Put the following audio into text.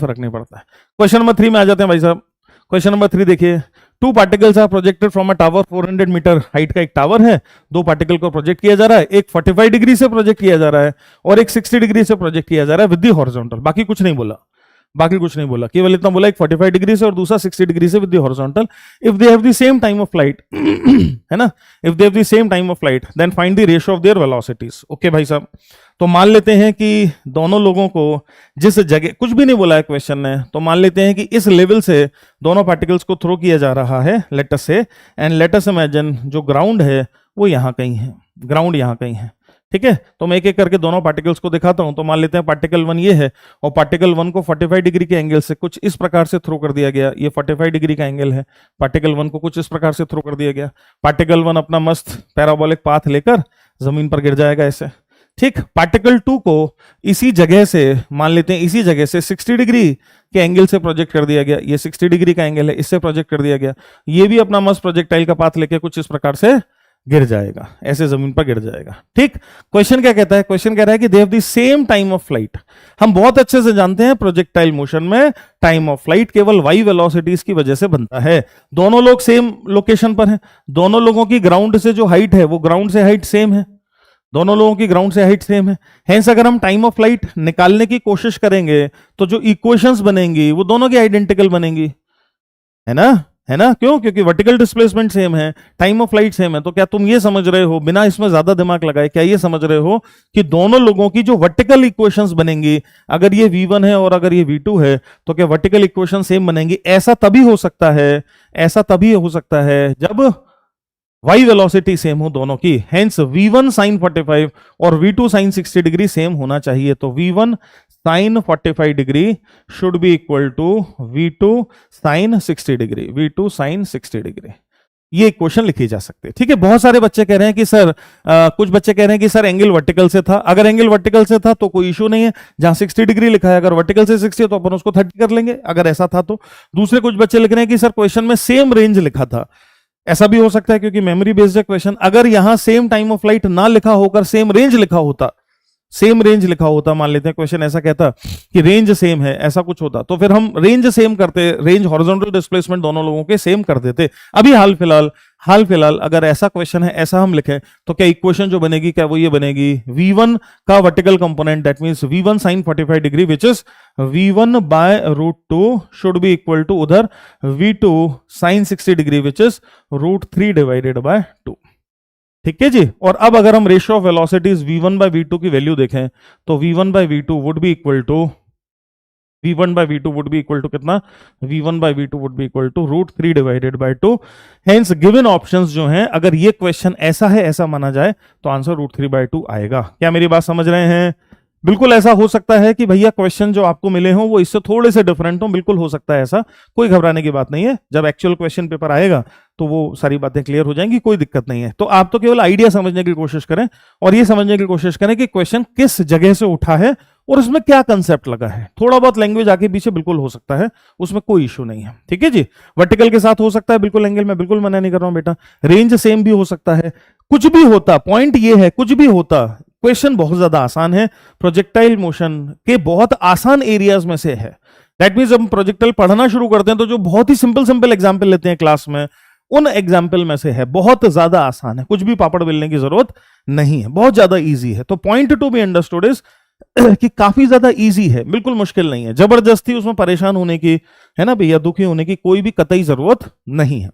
फर्क नहीं पड़ता है। क्वेश्चन नंबर 3 में आ जाते हैं भाई साहब। क्वेश्चन नंबर 3 देखिए, 2 particles are projected from a tower, 400 metre height का एक टावर है, 2 पार्टिकल को प्रोजेक्ट किया जा रहा है, एक 45 डिग्री से प्रोजेक्ट किया जा रहा है और एक 60 डिग्री से प्रोजेक्ट किया जा रहा है विद द हॉरिजॉन्टल। बाकी कुछ नहीं बोला, बाकी कुछ नहीं बोला, केवल इतना बोला एक 45 डिग्री से और दूसरा 60 डिग्री से with the horizontal. If they have the same time of flight, है ना, if they have the same time of flight then find the ratio of their velocities. Okay भाई साहब, तो मान लेते हैं कि दोनों लोगों को जिस जगह, कुछ भी नहीं बोला है क्वेश्चन ने, तो मान लेते हैं कि इस लेवल से दोनों पार्टिकल्स को थ्रो किया जा रहा है, लेट अस से, एंड लेट अस इमेजिन जो ग्राउंड है वो यहां कहीं है, ग्राउंड यहां कहीं है। ठीक है, तो मैं एक एक करके दोनों पार्टिकल्स को दिखाता हूं। तो मान लेते हैं पार्टिकल 1 ये है और पार्टिकल 1 को 45 डिग्री के एंगल से कुछ इस प्रकार से थ्रो कर दिया गया, ये 45 डिग्री का एंगल है, पार्टिकल 1 को कुछ इस प्रकार से थ्रो कर दिया गया। पार्टिकल 1 अपना मस्त पैराबोलिक पाथ लेकर जमीन पर गिर जाएगा ऐसे। ठीक, पार्टिकल 2 को इसी जगह से, मान लेते हैं इसी जगह से 60 डिग्री के एंगल से प्रोजेक्ट कर दिया गया, ये 60 डिग्री का एंगल है, इससे प्रोजेक्ट कर दिया गया, ये भी अपना मस्त प्रोजेक्टाइल का पाथ लेके कुछ इस प्रकार से गिर जाएगा, ऐसे जमीन पर गिर जाएगा। ठीक, क्वेश्चन क्या कहता है, क्वेश्चन कह रहा है कि दे have the same time of flight. हम बहुत अच्छे से जानते हैं प्रोजेक्टाइल मोशन में टाइम ऑफ फ्लाइट केवल y वेलोसिटीज की वजह से बनता है। दोनों लोग सेम लोकेशन पर हैं, दोनों लोगों की ग्राउंड से जो हाइट है वो ग्राउंड से हाइट सेम है, दोनों लोगों की ग्राउंड से हाइट सेम है। हेंस अगर हम टाइम ऑफ फ्लाइट निकालने की कोशिश करेंगे तो जो इक्वेशंस बनेंगी वो दोनों की आइडेंटिकल बनेंगी, है ना, है ना, क्यों, क्योंकि वर्टिकल डिस्प्लेसमेंट सेम है, टाइम ऑफ फ्लाइट सेम है। तो क्या तुम ये समझ रहे हो, बिना इसमें ज्यादा दिमाग लगाए, क्या ये समझ रहे हो कि दोनों लोगों की जो वर्टिकल इक्वेशंस बनेंगी, अगर ये v1 है और अगर ये v2 है, तो क्या वर्टिकल इक्वेशन सेम बनेंगी? ऐसा तभी हो सकता है, ऐसा तभी हो सकता है जब y वेलोसिटी सेम हो दोनों की। हेंस v1 sin 45 और v2 sin 60 डिग्री सेम होना चाहिए। तो v1 sin 45 degree should be equal to v2 sin 60 degree, v2 sin 60 degree. ये इक्वेशन लिखी जा सकती है। ठीक है, बहुत सारे बच्चे कह रहे हैं कि सर कुछ बच्चे कह रहे हैं कि सर एंगल वर्टिकल से था। अगर एंगल वर्टिकल से था तो कोई इशू नहीं है, जहां 60 डिग्री लिखा है अगर वर्टिकल से 60 है तो अपन उसको 30 कर लेंगे, अगर ऐसा था तो। दूसरे कुछ बच्चे लिख रहे हैं कि सर क्वेश्चन में सेम रेंज लिखा था। ऐसा भी हो सकता है क्योंकि मेमोरी बेस्ड है क्वेश्चन। अगर यहां सेम टाइम ऑफ फ्लाइट ना लिखा होकर सेम रेंज लिखा होता, सेम रेंज लिखा होता, मान लेते हैं क्वेश्चन ऐसा कहता कि रेंज सेम है, ऐसा कुछ होता, तो फिर हम रेंज सेम करते, रेंज हॉरिजॉन्टल डिस्प्लेसमेंट दोनों लोगों के सेम कर देते। अभी हाल फिलहाल अगर ऐसा क्वेश्चन है, ऐसा हम लिखें, तो क्या इक्वेशन जो बनेगी, क्या वो ये बनेगी, v1 का vertical component that means v1 sin 45 degree which is v1 by √2 should be equal to उधर v2 sin 60 degree which is √3 divided by 2। ठीक है जी। और अब अगर हम ratio of velocities v1 by v2 की वैल्यू देखें तो v1 by v2 would be equal to, v1 by v2 would be equal to कितना, v1 by v2 would be equal to √3 divided by 2। Hence given options जो हैं, अगर ये question ऐसा है, ऐसा माना जाए, तो आंसर √3 बाय 2 आएगा। क्या मेरी बात समझ रहे हैं? बिल्कुल ऐसा हो सकता है कि भैया क्वेश्चन जो आपको मिले हों वो इससे थोड़े से डिफरेंट हों, बिल्कुल हो सकता है ऐसा, कोई घबराने की बात नहीं है। जब एक्चुअल क्वेश्चन पेपर आएगा तो वो सारी बातें क्लियर हो जाएंगी, कोई दिक्कत नहीं है। तो आप तो केवल आइडिया समझने की कोशिश करें और ये समझने की कोशिश करें कि क्वेश्चन किस जगह से उठा है और उसमें क्या कंसेप्ट लगा है। थोड़ा बहुत लैंग्वेज आगे पीछे बिल्कुल हो सकता है, उसमें कोई इशू नहीं है। ठीक है जी। वर्टिकल के साथ हो सकता है बिल्कुल एंगल, में बिल्कुल मना नहीं कर रहा हूं बेटा। रेंज सेम भी हो सकता है, कुछ भी होता, पॉइंट ये है कुछ भी होता। क्वेश्चन बहुत ज्यादा आसान है, प्रोजेक्टाइल मोशन के बहुत आसान एरियाज में से है। दैट मींस जब प्रोजेक्टाइल पढ़ना शुरू करते हैं तो जो बहुत ही सिंपल एग्जांपल लेते हैं क्लास में, उन एग्जाम्पल में से है, बहुत ज्यादा आसान है, कुछ भी पापड़ बेलने की जरूरत नहीं है, बहुत ज्यादा इजी है। तो point to be understood is कि काफी ज्यादा इजी है, बिल्कुल मुश्किल नहीं है। जबरदस्ती उसमें परेशान होने की, है ना भैया, दुखी होने की कोई भी कतई जरूरत नहीं है।